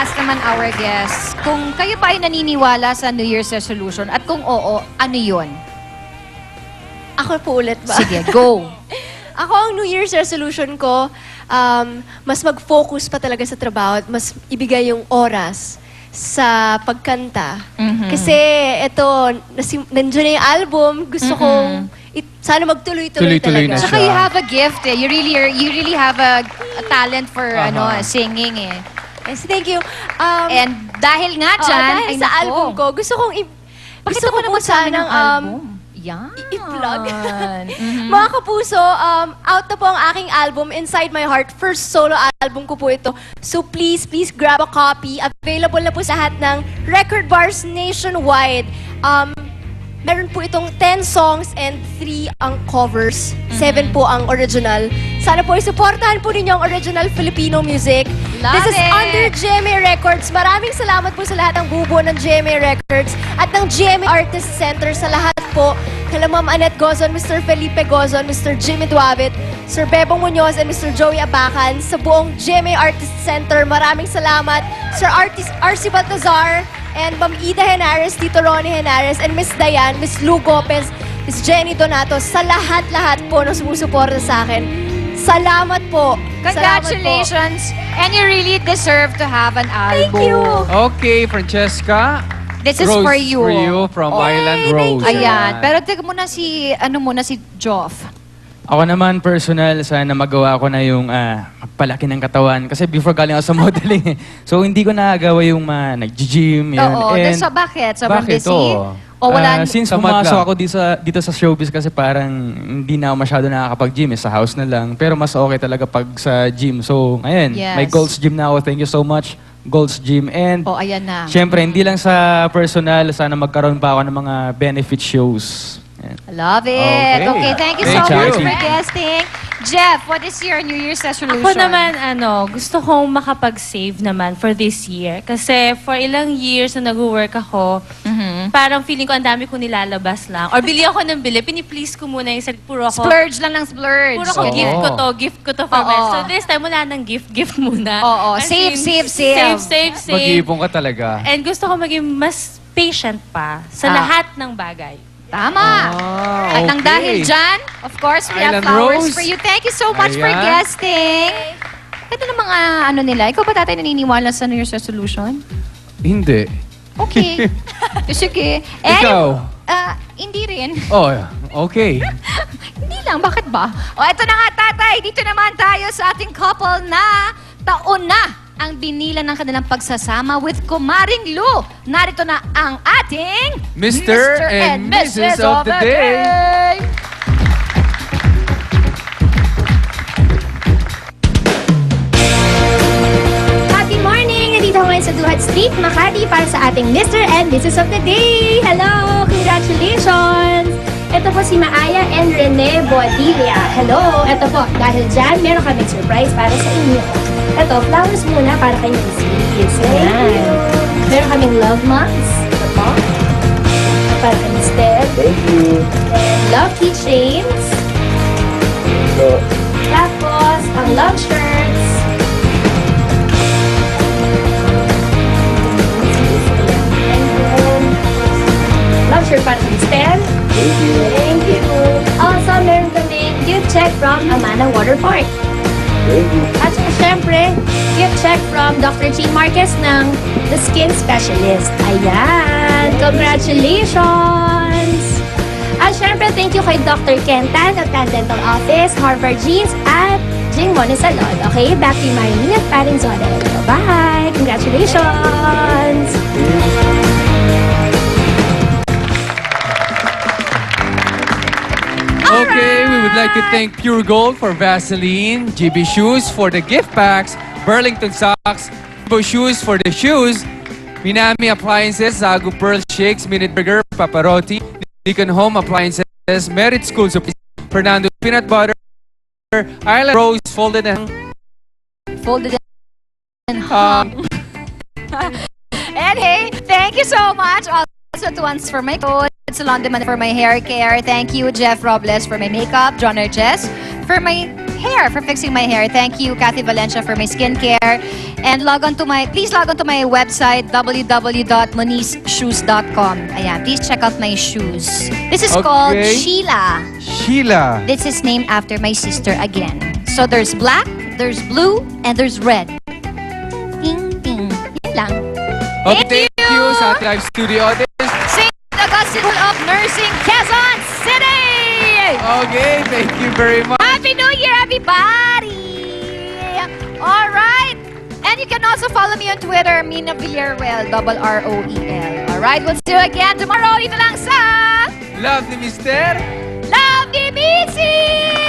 ask naman our guests, kung kayo pa ay naniniwala sa New Year's resolution at kung oo, ano yun? Ako po ulit ba? Sige, go! Ako ang New Year's resolution ko, mas mag-focus pa talaga sa trabaho at mas ibigay yung oras sa pagkanta. Kasi ito, nandiyan na yung album, gusto kong sana magtuloy-tuloy Tuloy-tuloy talaga. na Saka you have a gift eh. You really have a talent for singing eh. Yes, thank you. And dahil nga dyan, dahil ay sa nako. album ko, gusto kong Pakita mo naman sa amin ang album. Yan. i-plug. Mga kapuso, out na po ang aking album, Inside My Heart. First solo album ko po ito. So please grab a copy. Available na po sa lahat ng record bars nationwide. Meron po itong 10 songs and 3 ang covers. 7 po ang original. Sana po isuportahan po ninyo ang original Filipino music. This is under GMA Records. Maraming salamat po sa lahat ng bubuo ng GMA Records at ng GMA Artist Center sa lahat po. Kala Ma'am Annette Gozon, Mr. Felipe Gozon, Mr. Jimmy Duavit, Sir Bebong Muñoz, and Mr. Joey Abacan sa buong GMA Artist Center. Maraming salamat. Sir RC Baltazar, and Ma'am Ida Henares, Tito Ronnie Henares, and Miss Dayan, Miss Lou Gopez, Miss Jenny Donato, sa lahat-lahat po na sumusuporta sa akin. Salamat po. Congratulations. Salamat po. And you really deserve to have an album. Thank you. Okay, Francesca. This is Rose for you. from Island Rose. Ayan. Pero teka muna si Joff. Ako naman, personal, sana magawa ko na yung palaki ng katawan. Kasi before galing ako sa modeling. So, hindi ko nagawa yung nag-gym. Yan. Oo. And So, bakit? Sobrang bakit? busy? Oo. O wala? Since Tamad pumasok lang. ako dito sa showbiz kasi parang hindi na ako masyado nakakapag-gym. Sa house na lang. Pero mas okay talaga pag sa gym. So, ngayon, Yes. may Gold's Gym na ako. Thank you so much, Gold's Gym. And O, ayan na. syempre, hindi lang sa personal, sana magkaroon pa ako ng mga benefit shows. Yan. Love it. Okay. Okay, thank you Thank so you. much for guesting. Jeff, what is your New Year's resolution? Ako naman, gusto kong makapag-save naman for this year. Kasi for ilang years na nag-work ako, parang feeling ko ang dami ko nilalabas lang. Or bili ako ng bili, piniplease ko muna yung puro ako. Splurge lang ng splurge. Puro ko Oo. gift ko to for Oo. men. So this time, wala nang gift muna. Oo. As Save, in, save. Save. Mag-iipon ka talaga. And gusto ko maging mas patient pa sa lahat ng bagay. Tama. Ah, At nang dahil dyan, of course, we have Island flowers Rose. for you. Thank you so much for Ayan. guesting. Ito ng mga nila. Ikaw ba tatay naniniwala sa New Year's resolution? Hindi. Okay. Sige. Ikaw? Hindi rin. Oh, okay. Hindi lang. Bakit ba? O, ito na nga, tatay. Dito naman tayo sa ating couple na taon na ang binila ng kanilang pagsasama with Kumaring Lou. Narito na ang ating Mr. and Mrs. of the Day. Happy morning! Nandito ako ngayon sa Duhat Street, Makati para sa ating Mr. and Mrs. of the Day! Hello! Congratulations! Ito po si Maaya and Rene Bodilla. Hello! Ito po, dahil dyan, meron kaming surprise para sa inyo. Ito, flowers muna para kay Mrs. Thank you! Meron kaming love mugs. Ito po. Para kay Mr. Thank you. And love keychains. So, Tapos, ang love shirts. And then, love shirt para kay Mr. thank you. Thank you. Also, meron kaming gift check from Amana Water Park. Thank you. At saka, syempre, gift check from Dr. Jean Marquez ng The Skin Specialist. Ayan! Congratulations! At syempre, thank you kay Dr. Ken Tan of Tan Dental Office, Harvard Jeans, at Jing Mone Salon. Okay, back to Marilyn at Paring Zodel. Bye! Congratulations! Okay, we would like to thank Pure Gold for Vaseline, GB Shoes for the gift packs, Burlington Socks, Bo Shoes for the shoes, Minami Appliances, Zagu Pearl Shakes, Minute Burger, Paparotti, Deacon Home Appliances, Merit School Supplies, Fernando Peanut Butter, Island Rose Folded and hung. And hey, thank you so much. Also to once for my clothes, Salon de Man for my hair care. Thank you, Jeff Robles, for my makeup, John Urges for my hair, for fixing my hair. Thank you, Kathy Valencia, for my skincare. And please log on to my website, www.monisshoes.com. Ayan, please check out my shoes. This is called Okay. Sheila. Sheila. This is named after my sister again. So there's black, there's blue, and there's red. Ding, ding. Yan lang. Okay, thank you sa ating live studio audience. St. Augustine School of Nursing, Quezon City! Okay, thank you very much. Happy New Year, everybody! All right. And you can also follow me on Twitter, Mina Villarreal, RROEL. All right, we'll see you again tomorrow. Dito lang sa Love ni Mr. Love ni Mitzi!